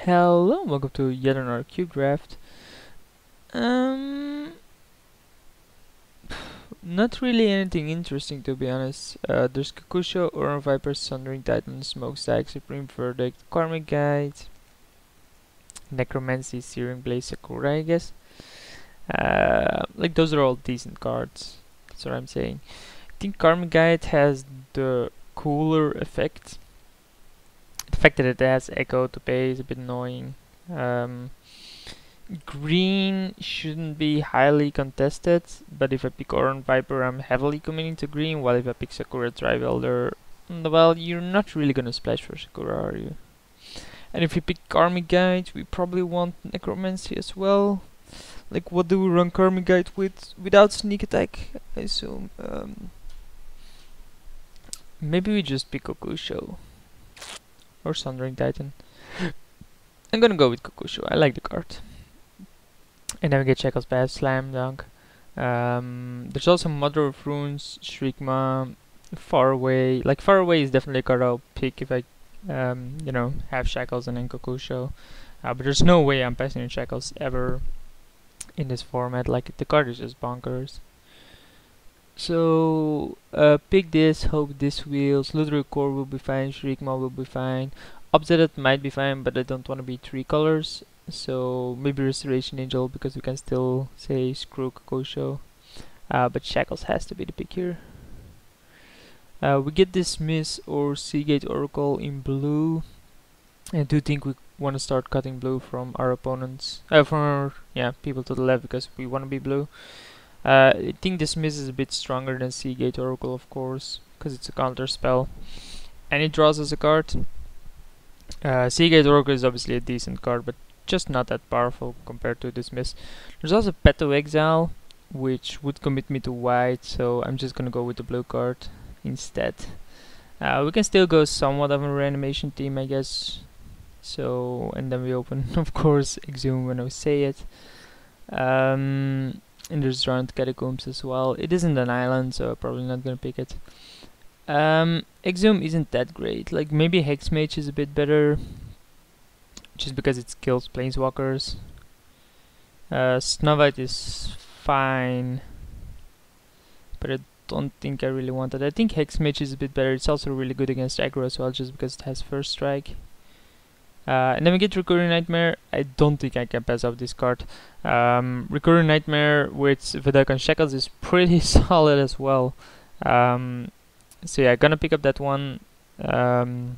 Hello, welcome to yet another cube draft. Um, Not really anything interesting to be honest. There's Kakusho, Oran Viper, Sundering Titan, Smokestack, Supreme Verdict, Karmic Guide, Necromancy, Searing Blaze, Sakura, I guess. Like those are all decent cards. That's what I'm saying. I think Karmic Guide has the cooler effect. The fact that it has Echo to pay is a bit annoying. Green shouldn't be highly contested, but if I pick Oran Viper, I'm heavily committing to green, while if I pick Sakura Trivelder, well, you're not really gonna splash for Sakura, are you? And if you pick Karmic Guide, we probably want Necromancy as well. Like, what do we run Karmic Guide with without Sneak Attack, I assume? Maybe we just pick Kokusho. Or Sundering Titan. I'm gonna go with Kokusho, I like the card. And then we get Shackles Pass, Slam Dunk. There's also Mother of Runes, Shriekma, Far Away. Like, Far Away is definitely a card I'll pick if I, have Shackles and then Kokusho. But there's no way I'm passing in Shackles ever in this format. Like, the card is just bonkers. So, pick this, hope this wheels. Lutheran Core will be fine, Shriekma will be fine. Upsetted might be fine, but I don't want to be 3 colors. So maybe Restoration Angel, because we can still say screw Kokosho. But Shackles has to be the pick here. We get Dismiss or Seagate Oracle in blue. I do think we want to start cutting blue from our opponents. From our people to the left, because we want to be blue. I think Dismiss is a bit stronger than Seagate Oracle, of course, because it's a counter spell. And it draws us a card. Seagate Oracle is obviously a decent card, but just not that powerful compared to Dismiss. There's also Peto Exile, which would commit me to white, so I'm just gonna go with the blue card instead. We can still go somewhat of a reanimation team, I guess. So, and then we open, of course, Exhume when I say it. And there's Drowned Catacombs as well. It isn't an island, so I'm probably not gonna pick it. Exhume isn't that great. Like, maybe Hexmage is a bit better, just because it kills planeswalkers. Snovite is fine, but I don't think I really want it. I think Hexmage is a bit better. It's also really good against aggro as well, just because it has first strike. And then we get Recurring Nightmare. I don't think I can pass up this card. Recurring Nightmare with Vedakan Shackles is pretty solid as well. So yeah, gonna pick up that one. Vampire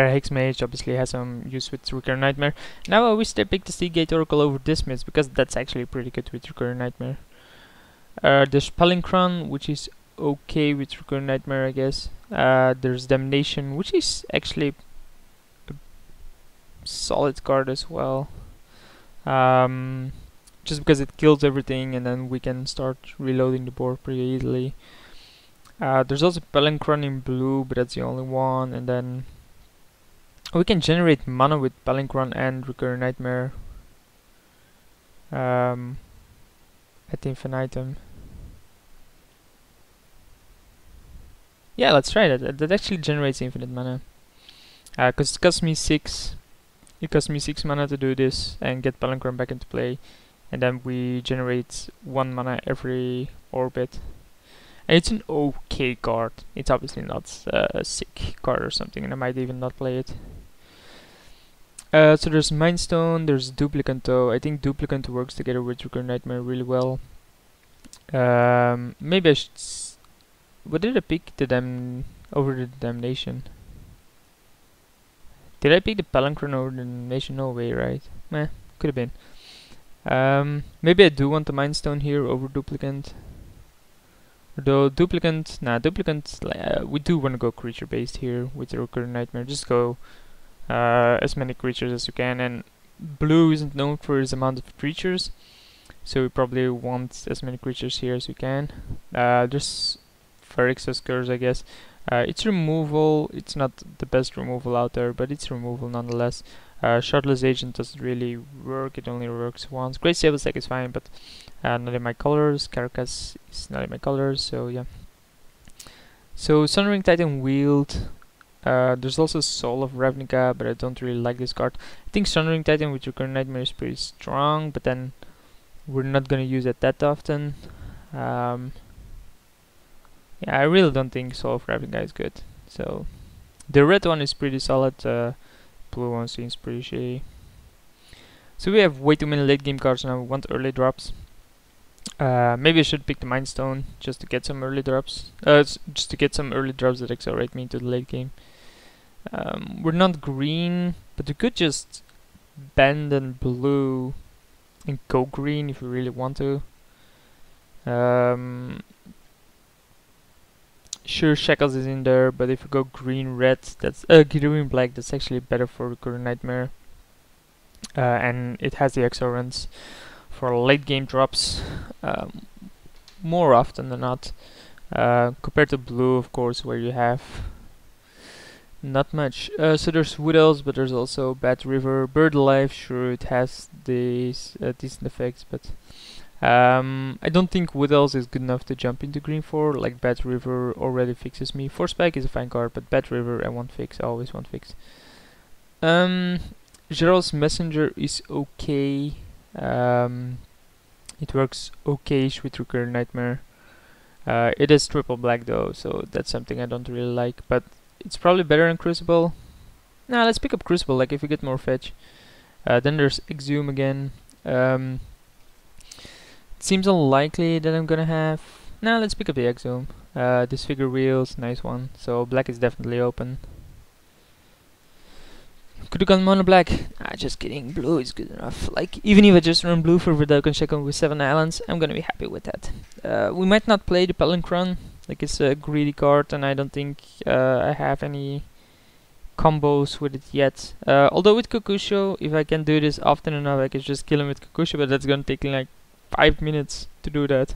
Hexmage obviously has some use with Recurring Nightmare. Now I wish they picked the Seagate Oracle over Dismiss, because that's actually pretty good with Recurring Nightmare. There's Palinkron, which is okay with Recurring Nightmare, I guess. There's Damnation, which is actually a solid card as well. Just because it kills everything, and then we can start reloading the board pretty easily. There's also Palinkron in blue, but that's the only one, and then we can generate mana with Palinkron and Recurring Nightmare at infinitum. Yeah, let's try that. That actually generates infinite mana. Because it costs me 6. It costs me 6 mana to do this and get Palinkron back into play, and then we generate 1 mana every orbit. And it's an okay card. It's obviously not a sick card or something, and I might even not play it. So there's Mind Stone, there's Duplicant though. I think Duplicant works together with Recurring Nightmare really well. Maybe I should... What did I pick over the Damnation? Did I pick the Palinkron over the Damnation? No way, right? Meh, could have been. Maybe I do want the Mind Stone here over Duplicant. Though Duplicant, we do want to go creature based here with the Recurring Nightmare. Just go as many creatures as you can, and blue isn't known for its amount of creatures, so we probably want as many creatures here as we can. There's Phyrexian Curse, I guess. It's removal. It's not the best removal out there, but it's removal nonetheless. Shardless Agent doesn't really work. It only works once. Great Stable Stack is fine, but not in my colors. Carcass is not in my colors, so yeah. So Sunring Titan Wield. There's also Soul of Ravnica, but I don't really like this card. I think Sundering Titan with Recurrent Nightmare is pretty strong, but then we're not gonna use it that often. Yeah, I really don't think Soul of Ravnica is good. So the red one is pretty solid. Blue one seems pretty shitty. So we have way too many late game cards now. We want early drops. Maybe I should pick the Mind Stone just to get some early drops. Just to get some early drops that accelerate me into the late game. We're not green, but we could just bend and blue and go green if we really want to. Sure, Shackles is in there, but if we go green red, that's green black, that's actually better for Recurrent Nightmare. And it has the accelerants for late game drops more often than not, compared to blue, of course, where you have not much. So there's Wood Elves, but there's also Bad River. Bird Alive, sure, it has these decent effects, but I don't think Wood Elves is good enough to jump into green for. Like Bad River already fixes me. Force Spike is a fine card, but Bad River I won't fix. I always won't fix. Gerald's Messenger is okay. It works okayish with Recurrent Nightmare. It is triple black though, so that's something I don't really like. But it's probably better than Crucible. Nah, let's pick up Crucible. Like if we get more fetch. Then there's Exhume again. It seems unlikely that I'm gonna have. Nah, let's pick up the Exhume. Disfigure Wheels, nice one. So black is definitely open. Could have gone mono black. Just kidding. Blue is good enough. Like, even if I just run blue for Verdalcan Shackle with 7 islands, I'm gonna be happy with that. We might not play the Pelincron. Like, it's a greedy card, and I don't think I have any combos with it yet. Although with Kokusho, if I can do this often enough, I can just kill him with Kokusho, but that's gonna take like 5 minutes to do that.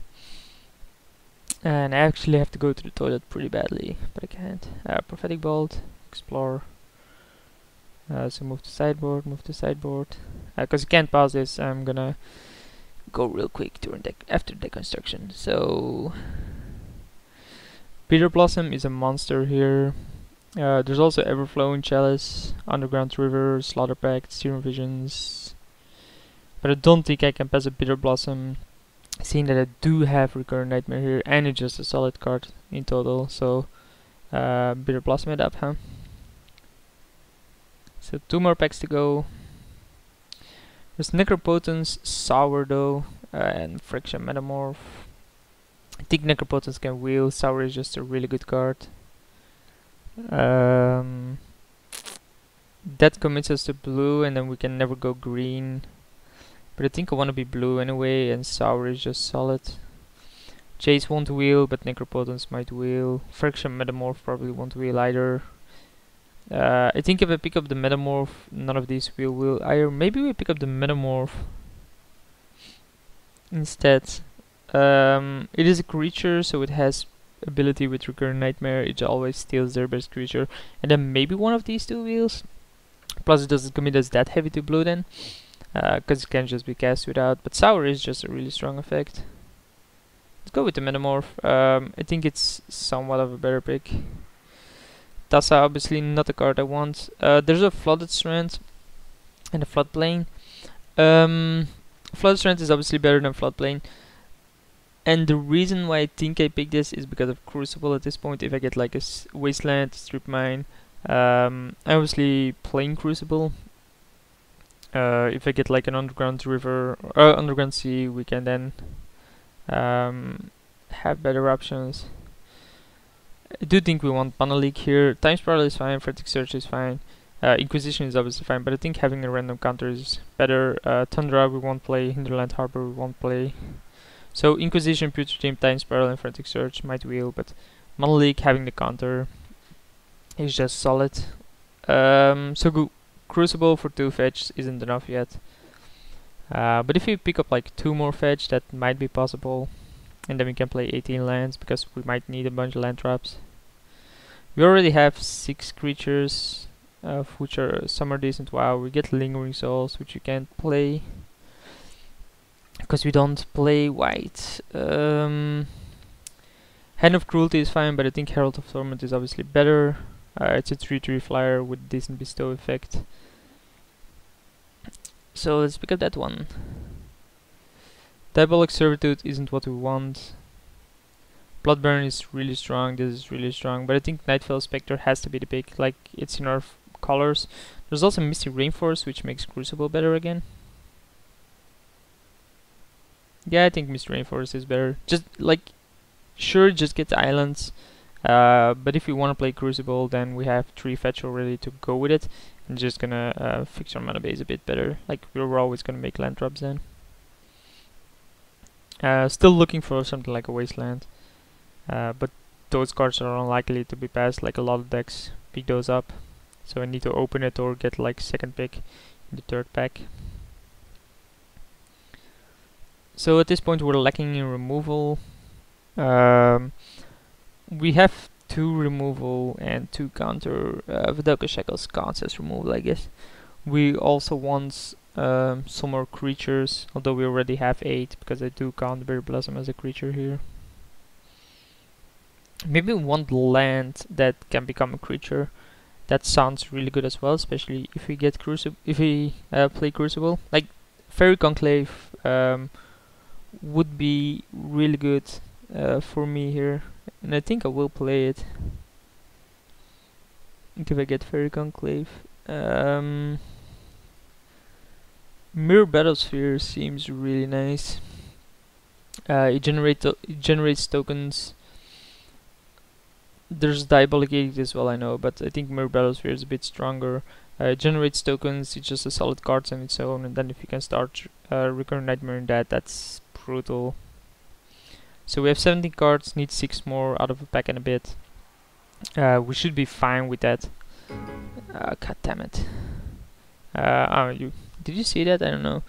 And I actually have to go to the toilet pretty badly, but I can't. Prophetic Bolt, Explore. So move to sideboard, because you can't pause this. I'm gonna go real quick during after deconstruction. So Peter Blossom is a monster here. There's also Everflowing Chalice, Underground River, Slaughter Pact, Serum Visions. But I don't think I can pass a Bitter Blossom, seeing that I do have Recurrent Nightmare here, and it's just a solid card in total. So Bitter Blossom it up, huh? So 2 more packs to go. There's Necropotence, Sourdough, and Friction Metamorph. I think Necropotence can wheel. Sour is just a really good card. That commits us to blue, and then we can never go green. But I think I want to be blue anyway, and Sour is just solid. Chase won't wheel, but Necropotence might wheel. Friction Metamorph probably won't wheel either. I think if I pick up the Metamorph, none of these will wheel either. Maybe we pick up the Metamorph instead. It is a creature, so it has ability with Recurrent Nightmare. It always steals their best creature, and then maybe one of these 2 wheels. Plus it doesn't commit us that heavy to blue then, because it can just be cast without. But Sour is just a really strong effect. Let's go with the Metamorph. I think it's somewhat of a better pick. Tassa, obviously not the card I want. There's a Flooded Strand and a Floodplain. Flooded Strand is obviously better than Floodplain. And the reason why I think I picked this is because of Crucible at this point. If I get like a Wasteland, Strip Mine, I'm obviously playing Crucible. If I get like an Underground River or Underground Sea, we can then have better options. I do think we want Mana Leak here. Time Spiral is fine, Frantic Search is fine, Inquisition is obviously fine, but I think having a random counter is better. Tundra we won't play, Hinterland Harbor we won't play. So Inquisition, Putrid Dream, Time Spiral and Frantic Search might wheel, but Mana Leak having the counter is just solid. So Crucible for 2 fetch isn't enough yet. But if we pick up like 2 more fetch, that might be possible. And then we can play 18 lands, because we might need a bunch of land traps. We already have 6 creatures, which are some are decent. Wow, we get Lingering Souls, which you can't play, because we don't play white. Hand of Cruelty is fine, but I think Herald of Torment is obviously better. It's a 3/3 flyer with decent bestow effect. So let's pick up that one. Diabolic Servitude isn't what we want. Bloodburn is really strong, this is really strong, but I think Nightfell Spectre has to be the pick, like it's in our colors. There's also Misty Rainforest, which makes Crucible better again. Yeah, I think Misty Rainforest is better. Just like, sure, just get islands, but if you want to play Crucible, then we have 3 fetch already to go with it, and just gonna fix our mana base a bit better. Like, we're always gonna make land drops then. Still looking for something like a Wasteland. But those cards are unlikely to be passed, like a lot of decks pick those up. So I need to open it or get like second pick in the third pack. So at this point we're lacking in removal. We have 2 removal and 2 counter. Vidalka Shackles counts as removal, I guess. We also want some more creatures, although we already have 8, because I do count Berry Blossom as a creature here. Maybe we want land that can become a creature. That sounds really good as well, especially if we get play Crucible. Like Fairy Conclave would be really good for me here, and I think I will play it if I get Fairy Conclave. Mirror Battlesphere seems really nice. It generates tokens. There's Diabolic Edict as well, I know, but I think Mirror Battlesphere is a bit stronger. It generates tokens, it's just a solid card on its own, and then if you can start Recurrent Nightmare in that's brutal. So we have 17 cards, need 6 more out of a pack and a bit. We should be fine with that. God damn it. Did you see that? I don't know.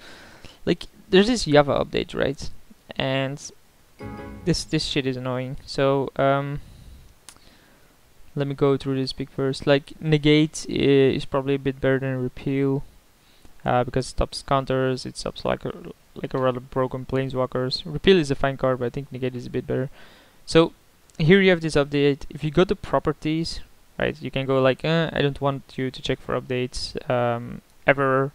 Like, there's this Java update, right? And this shit is annoying. So, let me go through this big first. Like, Negate is probably a bit better than Repeal, because it stops counters, it stops like a rather broken Planeswalkers. Repeal is a fine card, but I think Negate is a bit better. So, here you have this update. If you go to Properties, right, you can go like, I don't want you to check for updates ever,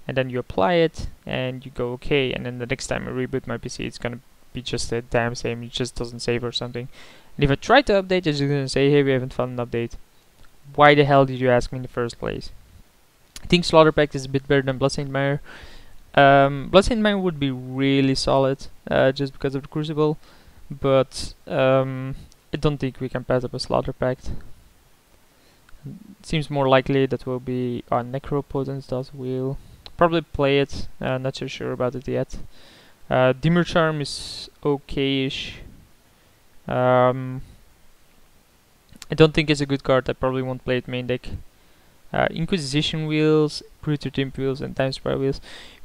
and then you apply it, and you go okay, and then the next time I reboot my PC, it's gonna be just the damn same, it just doesn't save or something. And if I try to update, it's just gonna say, hey, we haven't found an update. Why the hell did you ask me in the first place? I think Slaughter Pact is a bit better than Bloodstained Mire. Bloodstained Mire would be really solid, just because of the Crucible, but I don't think we can pass up a Slaughter Pact. It seems more likely that will be Necropotence does will. Probably play it, not so sure about it yet. Dimmer Charm is okay-ish. I don't think it's a good card, I probably won't play it main deck. Inquisition Wheels, Puritor Timp Wheels, and Time Spiral Wheels.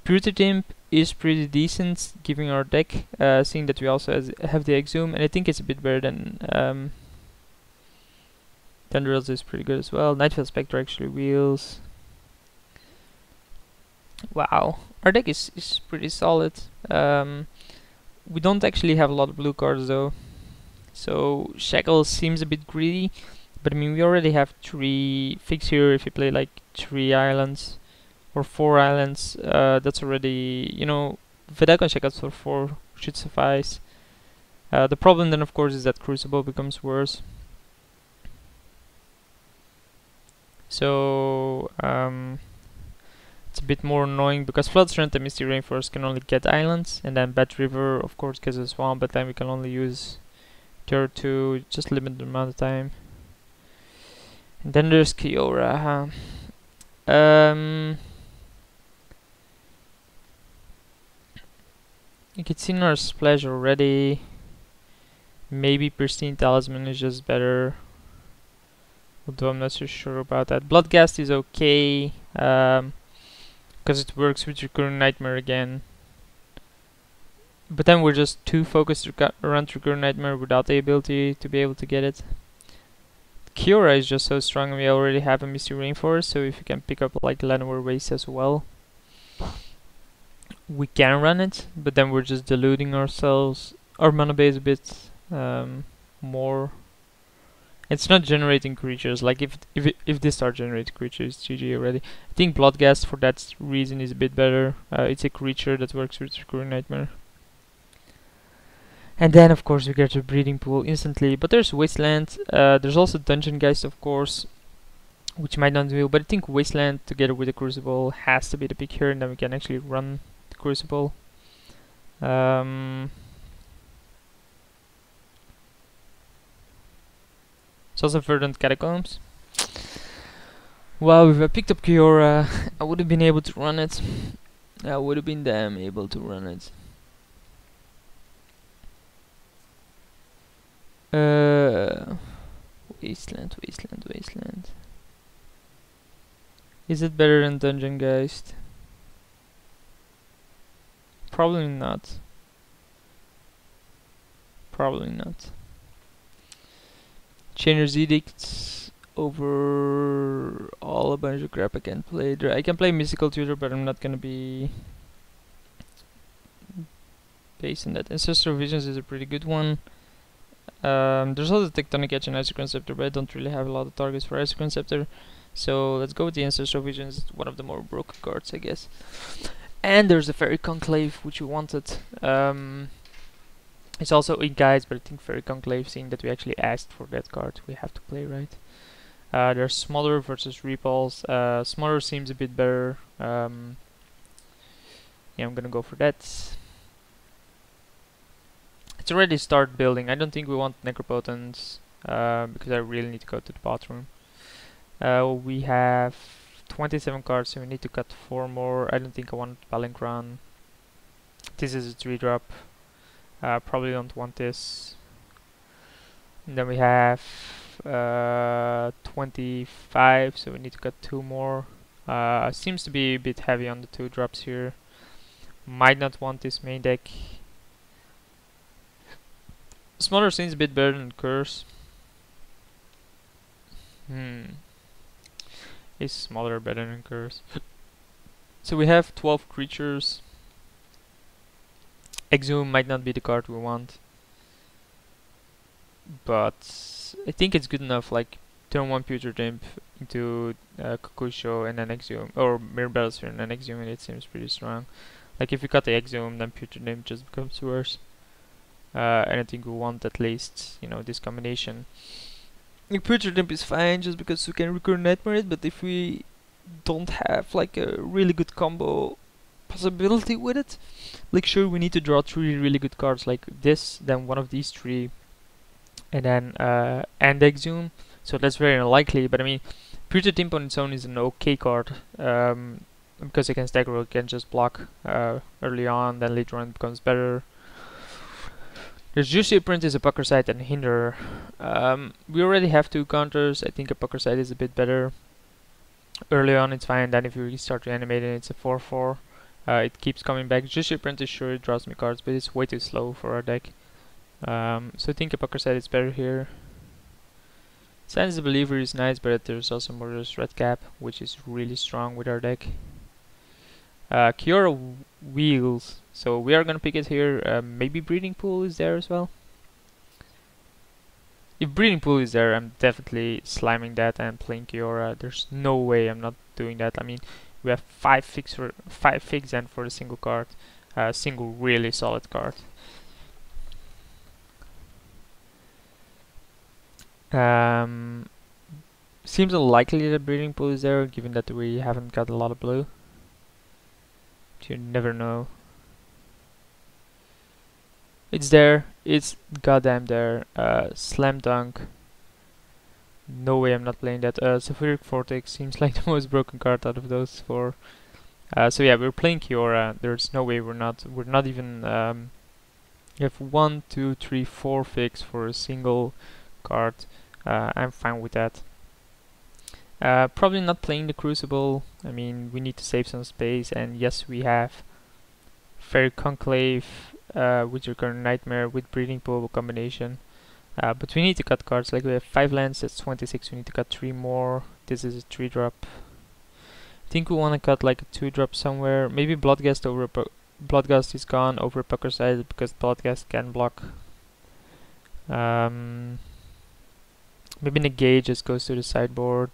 Puritor Timp is pretty decent, giving our deck, seeing that we also have the Exhume, and I think it's a bit better than Tendrils is pretty good as well. Nightfell Spectre actually wheels. Wow, our deck is pretty solid. We don't actually have a lot of blue cards though. So Shackle seems a bit greedy, but I mean we already have 3 fix here. If you play like 3 islands or 4 islands, that's already, you know, Vidalka Shackles for 4 should suffice. The problem then of course is that Crucible becomes worse. So it's a bit more annoying because Floodstrand and Misty Rainforest can only get islands, and then Bat River of course gets a swamp, but then we can only use tier 2, just limited amount of time. And then there's Kiora. You can see in our splash already. Maybe Pristine Talisman is just better, although I'm not so sure about that. Bloodghast is okay, because it works with Recurrent Nightmare again. But then we're just too focused around Recurrent Nightmare without the ability to be able to get it. Kiora is just so strong, and we already have a Misty Rainforest, so if you can pick up like Llanowar Waste as well, we can run it, but then we're just diluting our mana base a bit more. It's not generating creatures. Like if they start generating creatures, GG already. I think Bloodghast for that reason is a bit better. It's a creature that works with Recurring Nightmare. And then of course we get a Breeding Pool instantly. But there's Wasteland. There's also Dungeon Geist, of course, which might not do. But I think Wasteland together with the Crucible has to be the pick here, and then we can actually run the Crucible. It's also Verdant Catacombs. Well, if I picked up Kiora, I would have been able to run it. I would have been damn able to run it. Wasteland. Is it better than Dungeon Geist? Probably not. Chainer's Edict over all a bunch of crap I can play. I can play Mystical Tutor, but I'm not gonna be based on that. Ancestral Visions is a pretty good one. There's also Tectonic Edge and Isoconceptor, but I don't really have a lot of targets for Isoconceptor. So let's go with the Ancestral Visions, one of the more broken cards, I guess. And there's the Fairy Conclave, which we wanted. It's also in guides, but I think Fairy Conclave, seeing that we actually asked for that card, we have to play, right? There's Smother versus Repulse. Smother seems a bit better. Yeah, I'm gonna go for that. It's already start building. I don't think we want Necropotence, because I really need to go to the bathroom. We have 27 cards, so we need to cut 4 more. I don't think I want Palinchron. This is a 3-drop. Probably don't want this. And then we have 25, so we need to cut 2 more. Seems to be a bit heavy on the 2 drops here. Might not want this main deck. Smother seems a bit better than Curse. Is Smother better than Curse? So we have 12 creatures. Exhume might not be the card we want, but I think it's good enough. Like turn 1 Putrid Imp into Kokusho and then Exhume, or Mirror Battlesphere and then Exhume, and it seems pretty strong. Like if you cut the Exhume, then Putrid Imp just becomes worse. And I think we want at least, you know, this combination. Like Putrid Imp is fine just because we can Recurring Nightmare it, but if we don't have like a really good combo possibility with it, like sure we need to draw 3 really good cards like this, then one of these 3, and then and Exhume. So that's very unlikely, but I mean Putrid Imp on its own is an okay card, because against aggro it can just block early on, then later on it becomes better. There's Juicy Print is a Pucker Sight and Hinder. We already have 2 counters. I think a Pucker Sight is a bit better. Early on it's fine, then if you restart to animate it, it's a 4/4. It keeps coming back. Juicy Print is sure it draws me cards, but it's way too slow for our deck. So I think a Pucker Sight is better here. Silence the Believer is nice, but there's also Murderous Redcap, which is really strong with our deck. Kiora Wheels, so we are gonna pick it here. Maybe Breeding Pool is there as well. If Breeding Pool is there, I'm definitely slamming that and playing Kiora. There's no way I'm not doing that. I mean, we have 5 figs and for a single card, single really solid card. Seems unlikely that Breeding Pool is there, given that we haven't got a lot of blue. You never know. It's there. It's goddamn there. Slam Dunk. No way I'm not playing that. Sulfuric Vortex seems like the most broken card out of those 4. So yeah, we're playing Kiora. There's no way we're not even. You have 1, 2, 3, 4 figs for a single card. I'm fine with that. Probably not playing the Crucible. I mean, we need to save some space, and yes, we have Fairy Conclave with Recurring Nightmare with Breeding Pool combination. But we need to cut cards. Like we have 5 lands, that's 26. We need to cut 3 more. This is a 3-drop. I think we want to cut like a 2-drop somewhere. Maybe Bloodghast over Bloodghast is gone over Pucker Sight because Bloodghast can block. Maybe negate just goes to the sideboard.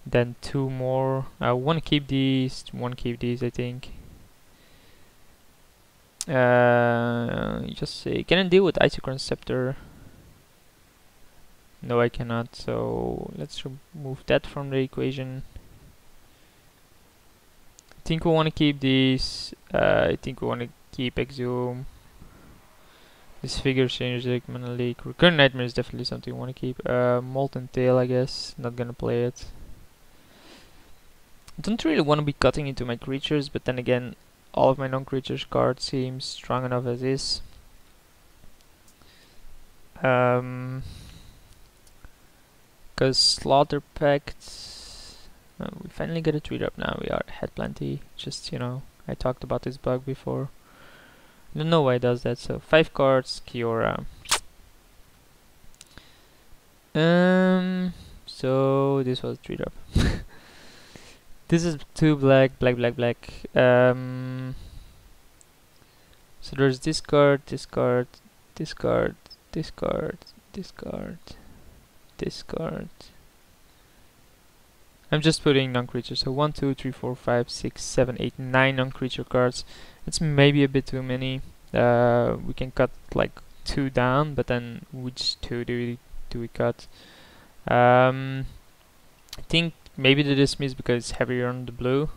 Then 2 more. One keep these, one keep these, I think. Just say, can I deal with Isochron Scepter? No, I cannot, so let's remove that from the equation. I think we want to keep these. I think we want to keep Exhume. This figure changes like Mana Leak. Recurrent Nightmare is definitely something we want to keep. Molten Tail, I guess. Not gonna play it. I don't really want to be cutting into my creatures, but then again, all of my non-creatures cards seem strong enough as is. Because Slaughter Pact, we finally get a 3-drop now. We are ahead plenty. Just, you know, I talked about this bug before. I don't know why it does that. So 5 cards, Kiora. So this was 3-drop. This is 2 black, black, black, black. So there's this card, this card, this card, this card, this card, this card. I'm just putting non-creatures. So 1, 2, 3, 4, 5, 6, 7, 8, 9 non-creature cards. It's maybe a bit too many. We can cut like 2 down, but then which 2 do we cut? I think maybe the Dismiss because it's heavier on the blue.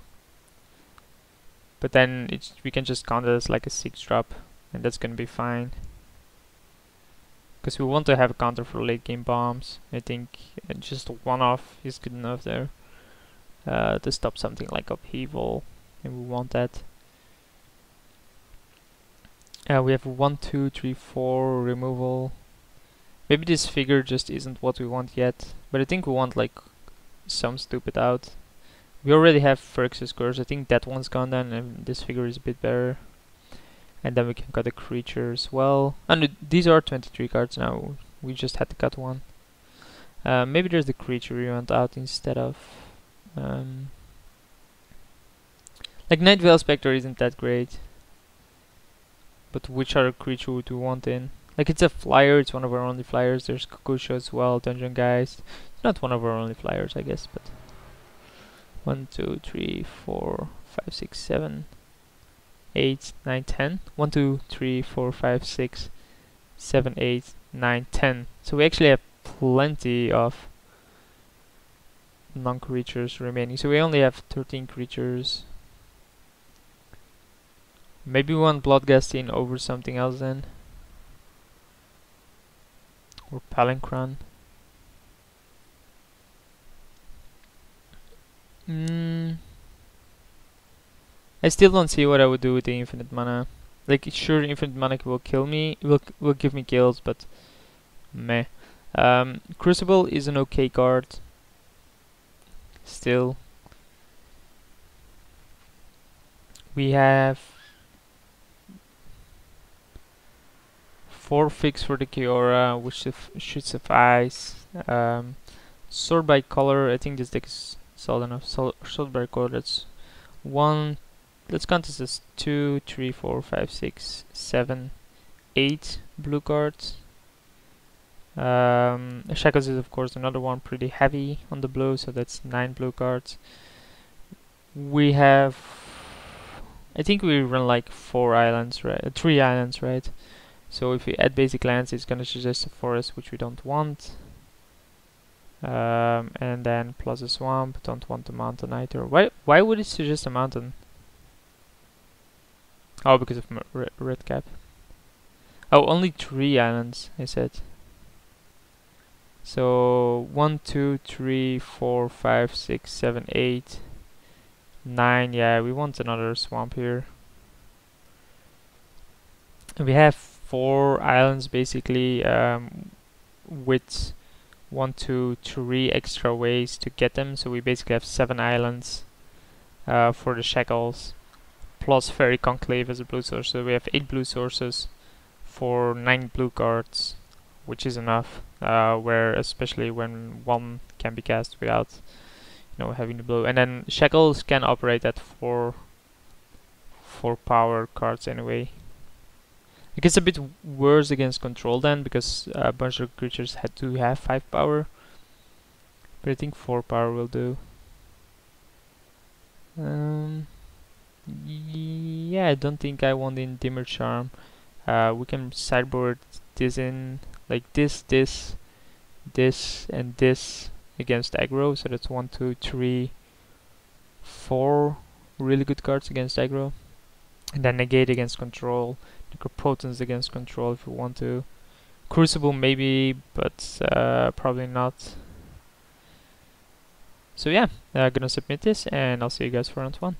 But then we can just count it as like a 6-drop, and that's gonna be fine. Because we want to have a counter for late game bombs. I think just a 1-off is good enough there to stop something like Upheaval, and we want that. We have 1, 2, 3, 4 removal. Maybe this figure just isn't what we want yet, but I think we want like some stupid out. We already have Phyrexian Curse. I think that one's gone then, and this figure is a bit better. And then we can cut a creature as well. And these are 23 cards now. We just had to cut one. Maybe there's the creature we want out instead of. Like Night Veil Spectre isn't that great. But which other creature would we want in? Like it's a flyer. It's one of our only flyers. There's Kakusha as well. Dungeon Geist. It's not one of our only flyers, I guess, but. 1, 2, 3, 4, 5, 6, 7, 8, 9, 10. 1, 2, 3, 4, 5, 6, 7, 8, 9, 10. So we actually have plenty of non-creatures remaining. So we only have 13 creatures. Maybe we want Bloodghastine over something else then. Or Palinchron. I still don't see what I would do with the infinite mana. Like, sure, infinite mana will kill me, will give me kills, but meh. Crucible is an okay card. Still, we have 4 fix for the Kiora, which should suffice. Sort by color. I think this deck is solid enough. Sort by color. That's 1. Let's count this as 2, 3, 4, 5, 6, 7, 8 blue cards. Shackles is of course another one, pretty heavy on the blue, so that's 9 blue cards. We have, I think we run like 4 islands, right? 3 islands, right? So if we add basic lands, it's gonna suggest a forest, which we don't want. And then plus a swamp, don't want a mountain either. Why would it suggest a mountain? Oh, because of red cap. Oh, only 3 islands, I said. So 1, 2, 3, 4, 5, 6, 7, 8, 9. Yeah, we want another swamp here. And we have 4 islands basically, with 1, 2, 3 extra ways to get them. So we basically have 7 islands for the shackles, plus Fairy Conclave as a blue source. So we have 8 blue sources for 9 blue cards, which is enough. Where especially when one can be cast without, you know, having the blue. And then shackles can operate at 4 power cards anyway. It gets a bit worse against control then, because a bunch of creatures had to have 5 power. But I think 4 power will do. Yeah, I don't think I want in Dimmer Charm. We can sideboard this in like this, and this against aggro. So that's 1, 2, 3, 4 really good cards against aggro. And then negate against control. Necropotence against control if you want to. Crucible maybe, but probably not. So yeah, gonna submit this, and I'll see you guys for round 1.